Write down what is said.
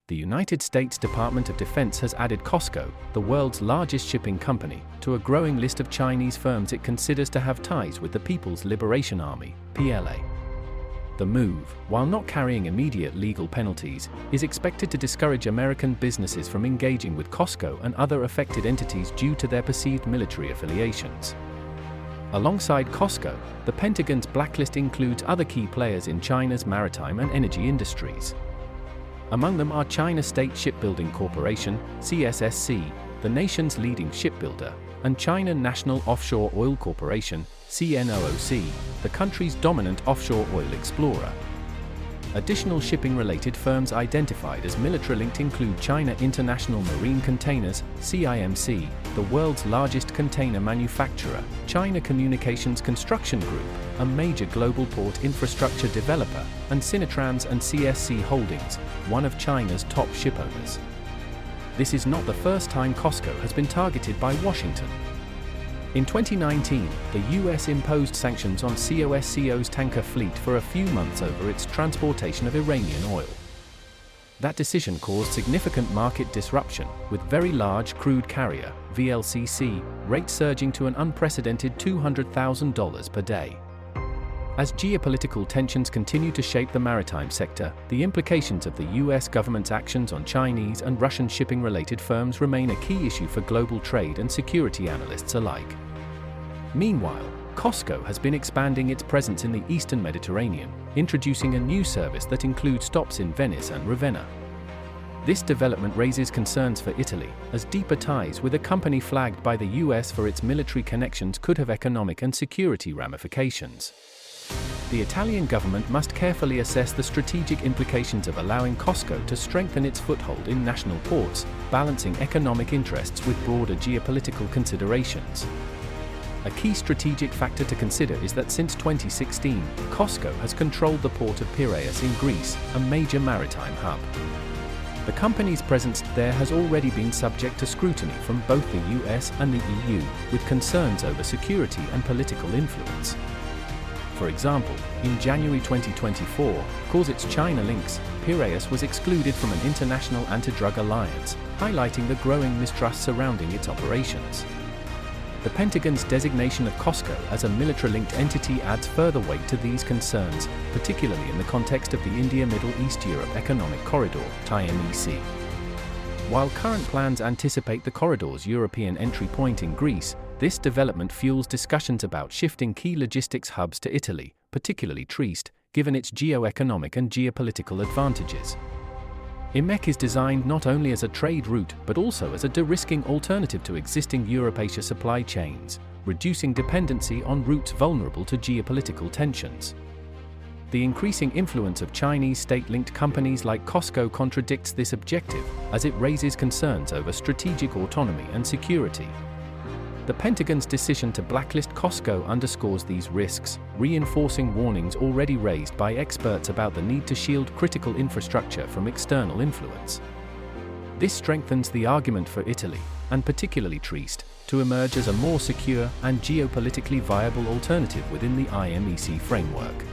The United States Department of Defense has added COSCO, the world's largest shipping company, to a growing list of Chinese firms it considers to have ties with the People's Liberation Army, PLA. The move, while not carrying immediate legal penalties, is expected to discourage American businesses from engaging with COSCO and other affected entities due to their perceived military affiliations. Alongside COSCO, the Pentagon's blacklist includes other key players in China's maritime and energy industries. Among them are China State Shipbuilding Corporation, CSSC, the nation's leading shipbuilder, and China National Offshore Oil Corporation, CNOOC, the country's dominant offshore oil explorer. Additional shipping-related firms identified as military-linked include China International Marine Containers, CIMC, the world's largest container manufacturer, China Communications Construction Group, a major global port infrastructure developer, and Sinotrans and CSC Holdings, one of China's top shipowners. This is not the first time COSCO has been targeted by Washington. In 2019, the US imposed sanctions on COSCO's tanker fleet for a few months over its transportation of Iranian oil. That decision caused significant market disruption, with very large crude carrier, VLCC, rates surging to an unprecedented $200,000 per day. As geopolitical tensions continue to shape the maritime sector, the implications of the US government's actions on Chinese and Russian shipping-related firms remain a key issue for global trade and security analysts alike. Meanwhile, COSCO has been expanding its presence in the Eastern Mediterranean, introducing a new service that includes stops in Venice and Ravenna. This development raises concerns for Italy, as deeper ties with a company flagged by the US for its military connections could have economic and security ramifications. The Italian government must carefully assess the strategic implications of allowing COSCO to strengthen its foothold in national ports, balancing economic interests with broader geopolitical considerations. A key strategic factor to consider is that since 2016, COSCO has controlled the port of Piraeus in Greece, a major maritime hub. The company's presence there has already been subject to scrutiny from both the US and the EU, with concerns over security and political influence. For example, in January 2024, cause its China links, Piraeus was excluded from an international anti-drug alliance, highlighting the growing mistrust surrounding its operations. The Pentagon's designation of COSCO as a military-linked entity adds further weight to these concerns, particularly in the context of the India-Middle East-Europe Economic Corridor, (IMEC). While current plans anticipate the corridor's European entry point in Greece, this development fuels discussions about shifting key logistics hubs to Italy, particularly Trieste, given its geo-economic and geopolitical advantages. IMEC is designed not only as a trade route but also as a de-risking alternative to existing Europe-Asia supply chains, reducing dependency on routes vulnerable to geopolitical tensions. The increasing influence of Chinese state-linked companies like COSCO contradicts this objective, as it raises concerns over strategic autonomy and security. The Pentagon's decision to blacklist COSCO underscores these risks, reinforcing warnings already raised by experts about the need to shield critical infrastructure from external influence. This strengthens the argument for Italy, and particularly Trieste, to emerge as a more secure and geopolitically viable alternative within the IMEC framework.